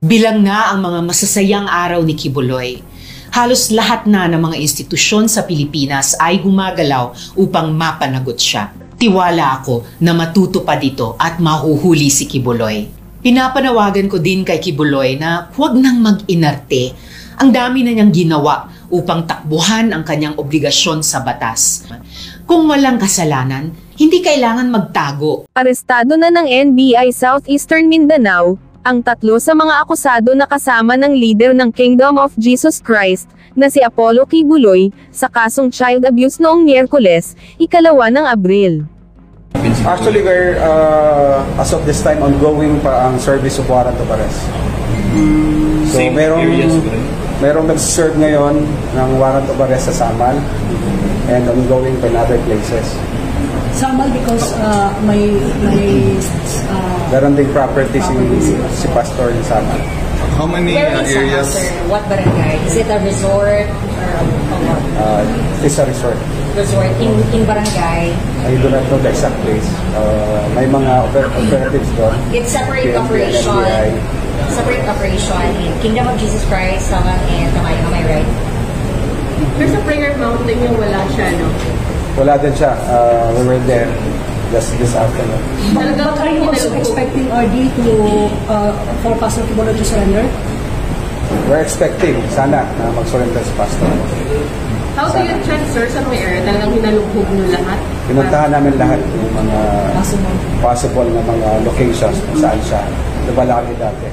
Bilang na ang mga masasayang araw ni Kibuloy, halos lahat na ng mga institusyon sa Pilipinas ay gumagalaw upang mapanagot siya. Tiwala ako na matutupad ito at mahuhuli si Kibuloy. Pinapanawagan ko din kay Kibuloy na huwag nang mag-inarte. Ang dami na niyang ginawa upang takbuhan ang kanyang obligasyon sa batas. Kung walang kasalanan, hindi kailangan magtago. Arestado na ng NBI Southeastern Mindanao ang 3 sa mga akusado na kasama ng leader ng Kingdom of Jesus Christ na si Apollo Kibuloy sa kasong child abuse noong Miyerkules, 2 ng Abril. Actually, we're as of this time ongoing pa ang service of warrant of arrest. So merong nag-serve ngayon ng warrant of arrest sa Samal and ongoing pa in other places. Samal because meron ding property si Pastor in Samal. How many areas? What barangay? Is it a resort or what? It's a resort. Resort in barangay? I do not know the exact place. May mga operatives doon. It's separate operation. Separate operation in Kingdom of Jesus Christ, Samal and Tamayo. Am I right? Pero sa prayer mountain yung wala siya, no? Wala din siya. We were there just this afternoon. But are you also expecting RD for Pastor Kibuloy to surrender? We're expecting, sana, na mag-surrender si Pastor. How do you check, sir, sa prayer? Talagang hinalubog nyo lahat? Pinuntahan namin lahat yung mga possible na mga locations kung saan siya nabalaki dati.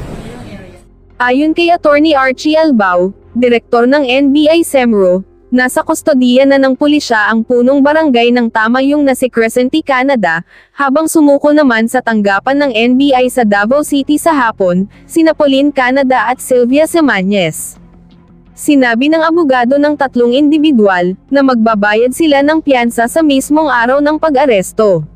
Ayon kay Attorney Archie Albao, direktor ng NBI SEMRO, nasa kustodiya na ng pulisya ang punong barangay ng Tamayong na si Crescenti, Canada, habang sumuko naman sa tanggapan ng NBI sa Davao City sa hapon, sina Pauline Canada at Sylvia Semañez. Sinabi ng abogado ng 3 individual na magbabayad sila ng piyansa sa mismong araw ng pag-aresto.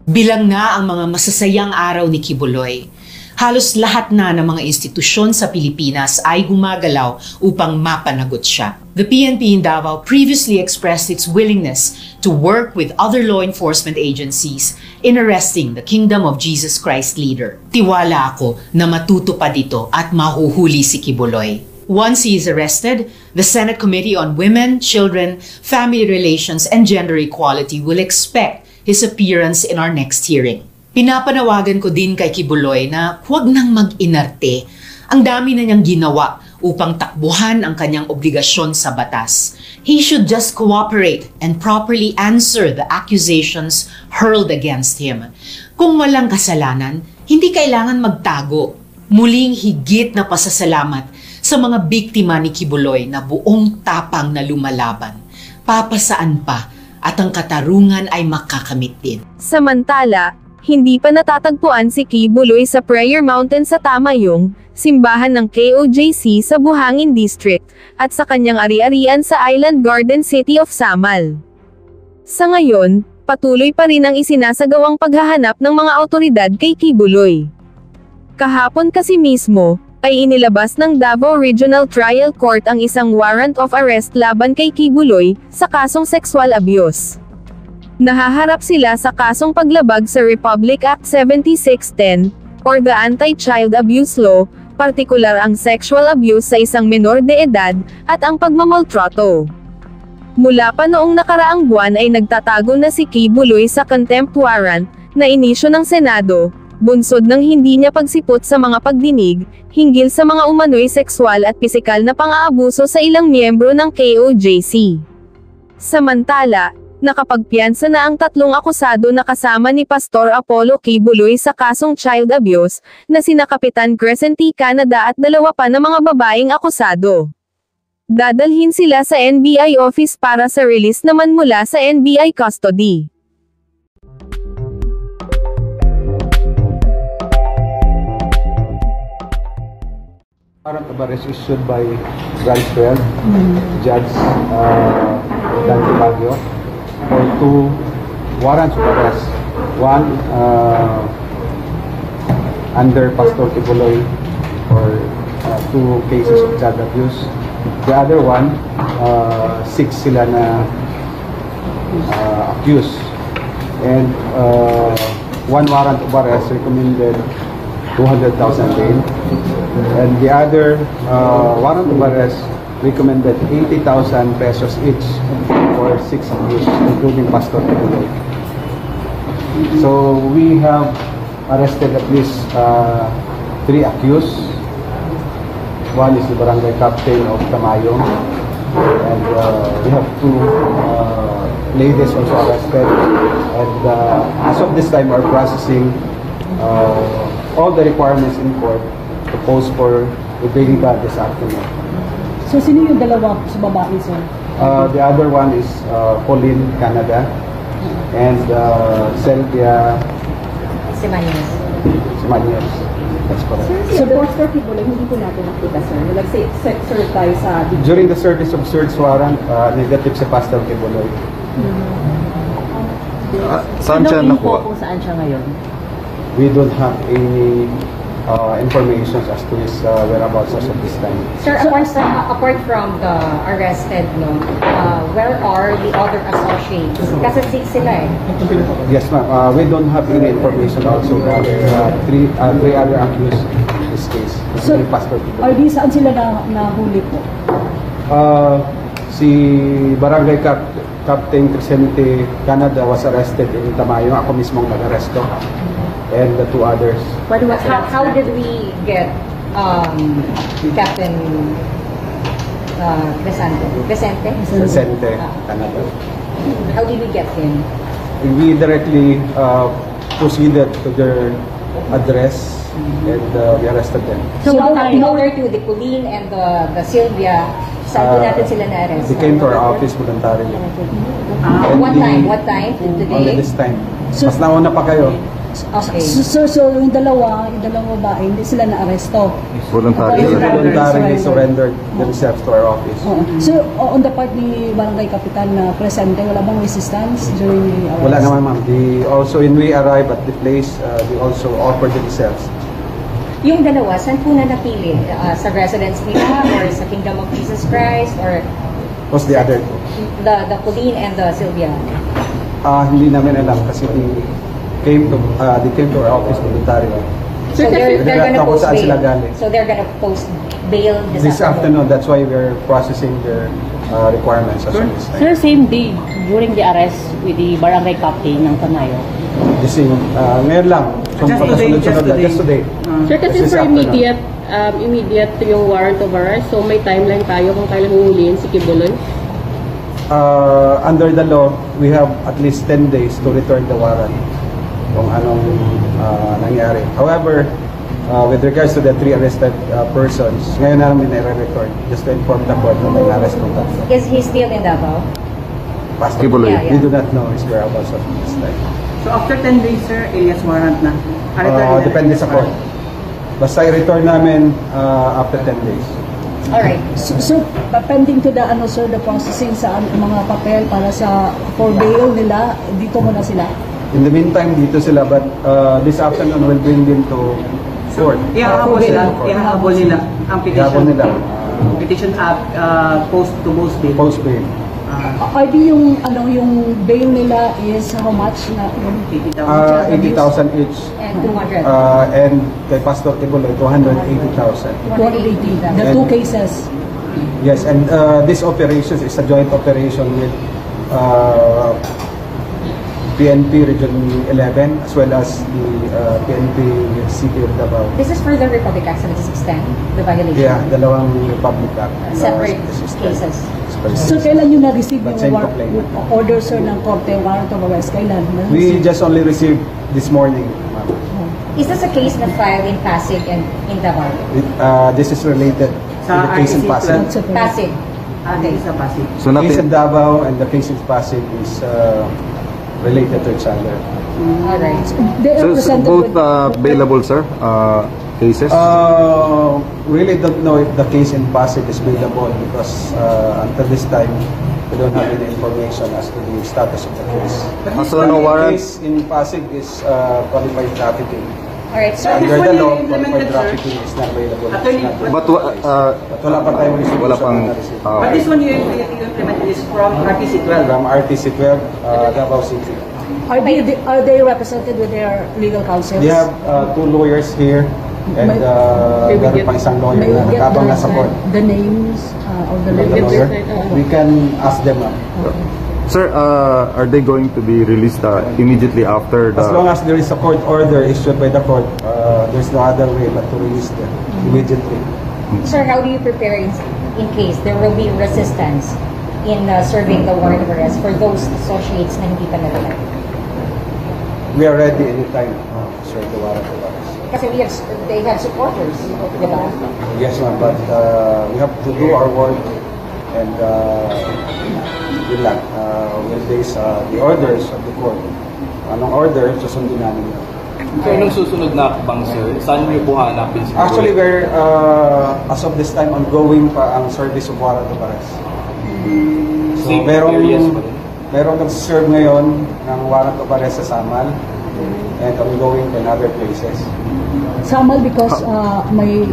Bilang na ang mga masasayang araw ni Kibuloy, halos lahat na ng mga institusyon sa Pilipinas ay gumagalaw upang mapanagot siya. The PNP in Davao previously expressed its willingness to work with other law enforcement agencies in arresting the Kingdom of Jesus Christ leader. Tiwala ako na matutupad ito at mahuhuli si Kibuloy. Once he is arrested, the Senate Committee on Women, Children, Family Relations, and Gender Equality will expect his appearance in our next hearing. Pinapanawagan ko din kay Kibuloy na huwag nang mag-inarte. Ang dami na niyang ginawa upang takbuhan ang kanyang obligasyon sa batas. He should just cooperate and properly answer the accusations hurled against him. Kung walang kasalanan, hindi kailangan magtago. Muling higit na pasasalamat sa mga biktima ni Kibuloy na buong tapang na lumalaban. Papasaan pa at ang katarungan ay makakamit din. Samantala, hindi pa natatagpuan si Kibuloy sa Prayer Mountain sa Tamayong, simbahan ng KOJC sa Buhangin District, at sa kanyang ari-arian sa Island Garden City of Samal. Sa ngayon, patuloy pa rin ang isinasagawang paghahanap ng mga awtoridad kay Kibuloy. Kahapon kasi mismo, ay inilabas ng Davao Regional Trial Court ang isang warrant of arrest laban kay Kibuloy sa kasong sexual abuse. Nahaharap sila sa kasong paglabag sa Republic Act 7610, or the Anti-Child Abuse Law, partikular ang sexual abuse sa isang menor de edad, at ang pagmamaltrato. Mula pa noong nakaraang buwan ay nagtatago na si Kibuloy sa contempt warrant, na inisyo ng Senado, bunsod ng hindi niya pagsipot sa mga pagdinig, hinggil sa mga umano'y sexual at pisikal na pang-aabuso sa ilang miyembro ng KOJC. Samantala, nakapagpiyansa na ang 3 akusado na kasama ni Pastor Apollo Kibuloy sa kasong child abuse, na sina Kapitan Crescenti, Canada at 2 pa na mga babaeng akusado. Dadalhin sila sa NBI office para sa release naman mula sa NBI custody. Warrant of arrest issued by Bryce 12, Judge Dante Baguio, for 2 warrants of arrest. One under Pastor Kibuloy for 2 cases of child abuse. The other one, 6 sila na accused. And 1 warrant of arrest recommended 200,000 bail. And the other warrant of arrest recommended 80,000 pesos each for 6 accused, including Pastor Kibuloy. So we have arrested at least 3 accused. One is the barangay captain of Tamayong, and we have 2 ladies also arrested. And as of this time, we're processing all the requirements in court to post for a bail bond this afternoon. So, sino yung dalawa sa babae, sir? The other one is Pauline, Canada, and Sylvia Simanias. Simanias. That's correct. So, Pastor Kibuloy, hindi po natin nakita, sir. Nag-serve tayo sa... During the service of search warrant, negative si Pastor Kibuloy. Saan siya nakuha? Kung saan siya ngayon? We don't have any information as to his whereabouts as of this time. Sir, apart from the arrested, where are the other associates? Kasi 6 sila eh. Yes, ma'am. We don't have any information also about three other accused in this case. So, Only Pastor Kibuloy. Or di saan sila nahuli po? Si Barangay Captain Crescente Canada was arrested in Tamayong. Ako mismong nag-arresto. And the 2 others. How did we get Captain Crescente? Crescente Canada. How did we get him? We directly proceeded to their address and we arrested them. So, in order to the Pauline and the Sylvia, saan po natin sila na-arrest? They came to our office voluntarily. What time? Today? Only this time. Mas nauna pa kayo. Okay. So yung dalawang babae, hindi sila na-aresto. Voluntary. They voluntarily surrendered themselves to our office. So, on the part ni Barangay Kapitan na presente, wala bang resistance during the arrest? Wala naman, ma'am. When we arrive at the place, they also offered themselves. Yung dalawa, saan po na napili? Sa residence nila or sa Kingdom of Jesus Christ or What's the other two? the Pauline and the Sylvia? Hindi namin alam kasi they came to our office voluntarily. So they're gonna post Saan sila bail. galing? So they're gonna post bail This afternoon, that's why we're processing their requirements as of this time. Sir, same day during the arrest with the barangay captain ng Tanayo. The same, ngayon lang. Just today. Sir, kasi This for afternoon. immediate yung warrant of arrest, so may timeline tayo kung kailan huhulihin si Kibuloy? Under the law, we have at least 10 days to return the warrant kung anong nangyari. However, with regards to the 3 arrested persons, ngayon namin i-return just to inform the court na may arrest ng tatlo. Is he still in Davao? Pastor, Kibuloy. Yeah. we do not know his whereabouts at this time. So after 10 days, sir, alias warrant na? Depende sa court. Basta i-return namin after 10 days. Alright. So, pending to the the processing sa mga papel para for bail nila, dito muna sila. In the meantime, dito sila, but this afternoon we'll bring them to court. Ihahabol nila ang Ihahabol petition. nila. Petition post to bail. Post bail. RD yung bail nila is how much na? 80,000 each. And 200. And kay Pastor Kibuloy, 280,000. 280. The 2 cases. Yes, and this operation is a joint operation with PNP Region 11 as well as the PNP City of Davao. This is for the Republic Act 7610, the violation. Yeah, dalawang Republic Act. Separate system. cases. So, kailan nyo na-receive But yung same complaint. order, sir, ng korte, warrant of arrest? Kailan? We just only received this morning, ma'am. Is this a case na filed in Pasig and in Davao? This is related to Sa the case in RTC Pasig. Pasig. Okay, sa Pasig. So The case in nothing. Davao and the case in Pasig is related to each other. Alright. They are So presented both with- available, sir. Cases. Really don't know if the case in Pasig is bailable because until this time we don't have any information as to the status of the case. So no The warrant. case in Pasig is qualified trafficking. Alright, so This Under one the you law, implemented, qualified sir? trafficking is not available. Attorney, It's not- But But wala pa tayong resolution wala pang. na receive. But this one you implemented is from RTC 12. From RTC 12, Davao City. Are they represented with their legal counsels? We have 2 lawyers here And meron pang isang lawyer May na we get nakabang na sa court. the names of the The lawyers? lawyer, we can ask them. Sir, are they going to be released immediately after the... As long as there is a court order issued by the court, there's no other way but to release them immediately. Sir, how do you prepare in case there will be resistance in serving the warrant of arrest for those associates na hindi pa nalagay? We are ready anytime to serve the warrant of arrest. Kasi they have supporters, di ba? Yes, ma'am, but we have to do our work and yun lang. When there's the orders of the court, anong order, susundin namin yun. So, anong susunod na akbang, sir? Saan niyo po hanapin si Actually, we're, as of this time, ongoing pa ang service of warrant of arrest. So, Same areas pa rin? merong nag-serve ngayon ng warrant of arrest sa Samal and ongoing in other places. Samal because may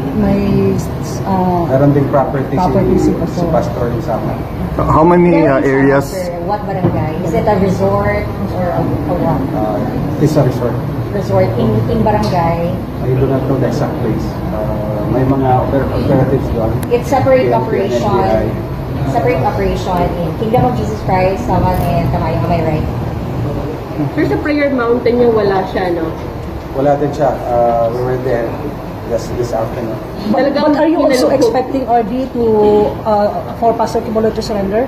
Meron ding property si si Pastor in Samal. How many Where is areas... Sir, what barangay? Is it a resort or a what? It's a resort. Resort in barangay? I do not know the exact place. May mga operatives doon. It's separate PNP, operation. NBI. Separate operation in Kingdom of Jesus Christ, Samal and Tamayong, am I right? Sir, sa Prayer Mountain yung wala siya, no? Wala din siya. We were there just this afternoon. But are you also expecting RD to for Pastor Kibuloy to surrender?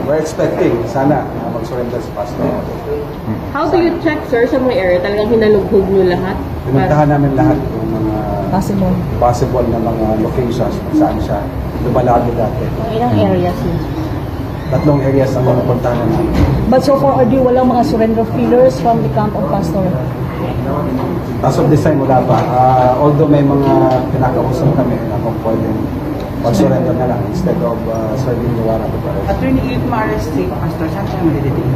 We're expecting, sana, mag-surrender si Pastor. How do you check, sir, sa mga area? Talagang hinalughog nyo lahat? Pinuntahan namin lahat yung mga Possible na mga locations kung saan siya lumalagi dati. Ilang areas yun? 3 areas ang napuntahan namin. But so far, RD, walang mga surrender feelers from the camp of Pastor? As of this time, wala pa. Although may mga pinakausap kami na kung pwedeng mag-surrender na lang instead of serving the warrant of arrest. Attorney, if ma-arrest si Pastor, saan siya ma-detain?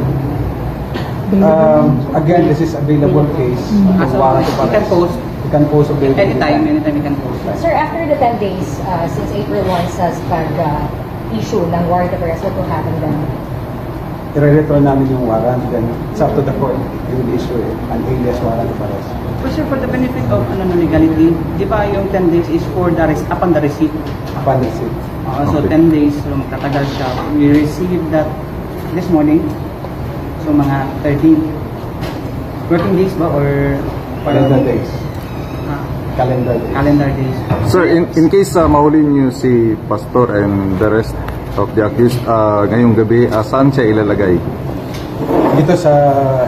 Again, this is available case of warrant of arrest. You can post a bail. Anytime you can post. Sir, after the 10 days since April 1 sa issue ng warrant of arrest, what will happen then? I-retro namin yung warrant, then it's up to the court. They will issue an alias warrant of arrest. But sir, for the benefit of legality, di ba yung 10 days is for the upon the receipt? Upon receipt. So 10 days, so magtatagal siya. We received that this morning. So mga 14 days ba or Calendar days. Calendar days. Calendar days. Sir, in case mahuli niyo si Pastor and the rest of the accused, ngayong gabi, saan siya ilalagay? Dito sa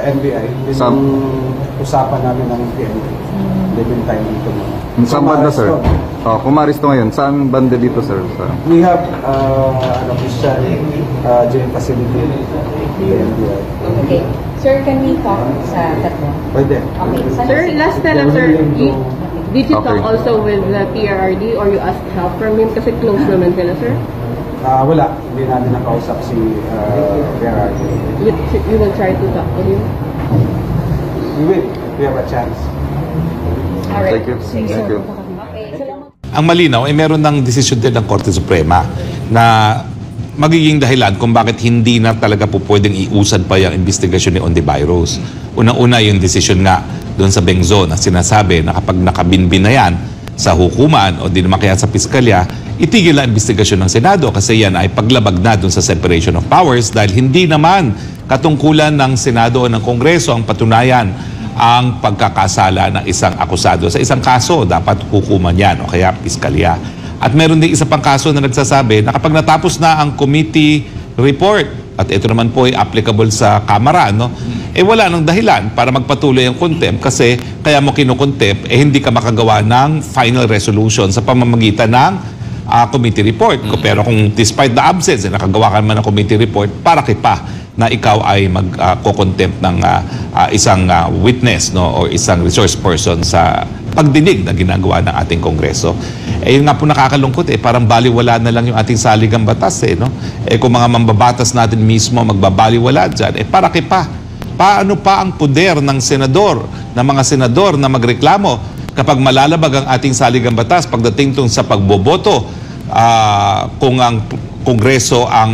NBI, yun yung usapan namin ng PNP. Living time dito muna. Saan banda, sir? Kung maristo ngayon, saan banda dito, sir? We have an official jail facility in the NBI. Okay. Sir, can we talk sa tatlo? Pwede. Okay. Sir, last time, sir, did you talk Okay. also with the PRRD or you asked help from him? Kasi close naman sila, sir. Wala. Hindi namin nakausap si PRRD. You will try to talk to him? We will. We have a chance. Alright. Thank you. Thank you. Okay. Salamat. Ang malinaw ay meron ng desisyon din ng Korte Suprema na magiging dahilan kung bakit hindi na talaga po pwedeng iusad pa yung investigasyon ni Ontiveros. Unang-una yung desisyon nga doon sa Bengzo na sinasabi na kapag nakabinbin na yan sa hukuman o di naman kaya sa piskalya, itigil ang investigasyon ng Senado kasi yan ay paglabag na doon sa separation of powers dahil hindi naman katungkulan ng Senado o ng Kongreso ang patunayan ang pagkakasala ng isang akusado. Sa isang kaso, dapat hukuman yan o kaya piskalya. At meron din isa pang kaso na nagsasabi na kapag natapos na ang committee report, at ito naman po ay applicable sa Kamara, no? Wala nang dahilan para magpatuloy ang contempt kasi kaya mo kinukontempt, hindi ka makagawa ng final resolution sa pamamagitan ng committee report. Pero kung despite the absence, nakagawa ka naman ng committee report, para pa na ikaw ay magko-contempt ng isang witness, no, or isang resource person sa pagdinig na ginagawa ng ating Kongreso. Yun nga po nakakalungkot, parang baliwala na lang yung ating saligang batas, no? Kung mga mambabatas natin mismo magbabaliwala dyan, para pa. Paano pa ang poder ng senador, ng mga senador na magreklamo kapag malalabag ang ating saligang batas pagdating tong sa pagboboto, kung ang Kongreso ang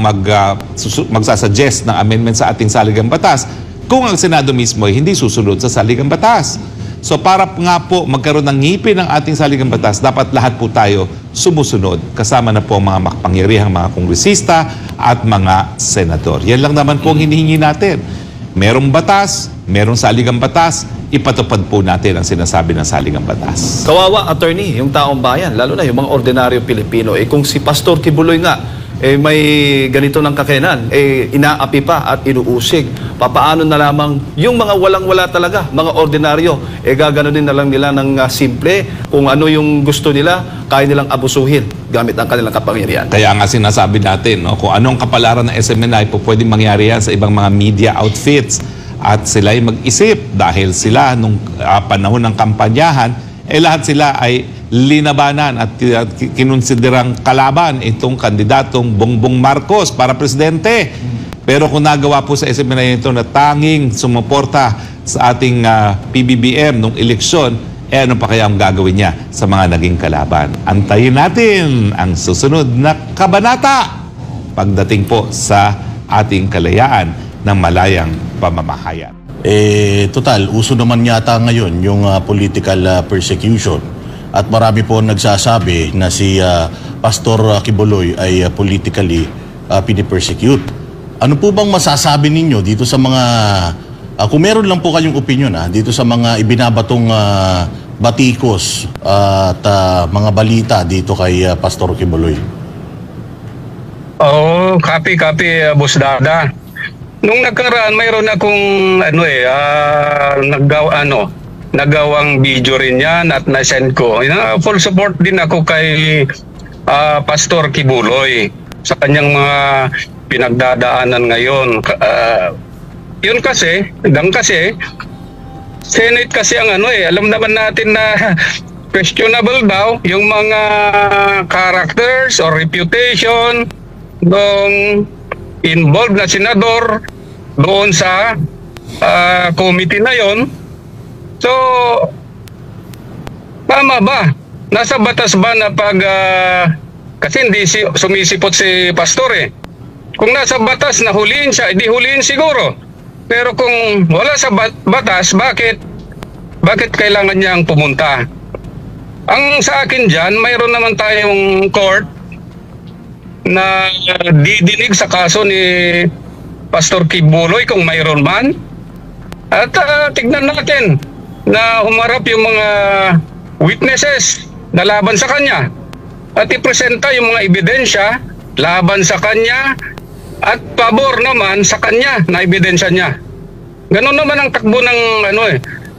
magsasuggest ng amendment sa ating saligang batas, kung ang Senado mismo ay hindi susunod sa saligang batas. So para nga po magkaroon ng ngipin ng ating saligang batas, dapat lahat po tayo sumusunod. Kasama na po ang mga makapangyarihang mga kongresista at mga senador. Yan lang naman po ang hinihingi natin. Merong batas, merong saligang batas, ipatupad po natin ang sinasabi ng saligang batas. Kawawa, attorney, yung taong bayan, lalo na yung mga ordinaryong Pilipino. Kung si Pastor Kibuloy nga, may ganito ng kakayanan, inaapi pa at inuusig. Papaano na lamang yung mga walang-wala talaga, mga ordinaryo, gaganunin na lang nila ng simple, kung ano yung gusto nila, kaya nilang abusuhin gamit ang kanilang kapangyarihan. Kaya nga sinasabi natin, no, kung anong kapalaran ng SMNI po pwedeng mangyari yan sa ibang mga media outfits. At sila'y mag-isip dahil sila nung panahon ng kampanyahan, lahat sila ay linabanan at kinonsiderang kalaban itong kandidatong Bongbong Marcos para presidente. Pero kung nagawa po sa SMNI ito na tanging sumuporta sa ating PBBM nung eleksyon, ano pa kaya ang gagawin niya sa mga naging kalaban? Antayin natin ang susunod na kabanata pagdating po sa ating kalayaan ng malayang pamamahayan. Total, uso naman yata ngayon yung political persecution. At marami po nagsasabi na si Pastor Kibuloy ay politically pinipersecute. Ano po bang masasabi ninyo dito sa mga, kung meron lang po kayong opinion dito sa mga ibinabatong batikos at mga balita dito kay Pastor Kibuloy? Copy, Boss Dada. Nung nagkaraan, mayroon akong nagawang video rin yan at na-send ko. Full support din ako kay Pastor Kibuloy sa kanyang mga pinagdadaanan ngayon. Yun kasi, Senate kasi ang alam naman natin na questionable daw yung mga characters or reputation ng involved na senador doon sa committee na yon. So, tama ba? Nasa batas ba na pag... kasi hindi sumisipot si pastor Kung nasa batas na huliin siya, hindi huliin siguro. Pero kung wala sa batas, bakit kailangan niyang pumunta? Ang sa akin dyan, mayroon naman tayong court na didinig sa kaso ni Pastor Kibuloy kung mayroon man. At tignan natin na humarap yung mga witnesses na laban sa kanya at ipresenta yung mga ebidensya laban sa kanya at pabor naman sa kanya na ebidensya niya. Ganon naman ang takbo ng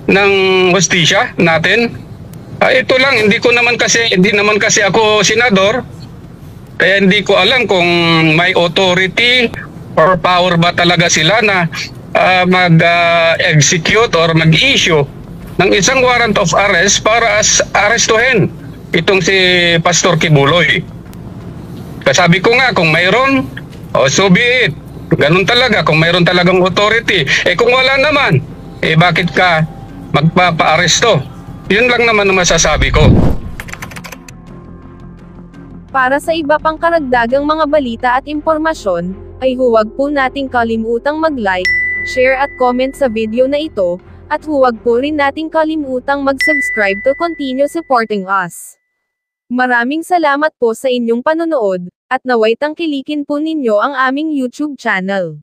ng hustisya natin. Ito lang, hindi naman kasi ako senador, kaya hindi ko alam kung may authority or power ba talaga sila na mag-execute or mag-issue ng isang warrant of arrest para arestuhin itong si Pastor Kibuloy. Kasabi ko nga, kung mayroon, so be it. Ganun talaga, kung mayroon talagang authority. Kung wala naman, bakit ka magpapa-aresto? Yun lang naman ang masasabi ko. Para sa iba pang karagdagang mga balita at impormasyon, ay huwag po nating kalimutang mag-like, share at comment sa video na ito, at huwag po rin nating kalimutang mag-subscribe to continue supporting us. Maraming salamat po sa inyong panonood, at naway tangkilikin po ninyo ang aming YouTube channel.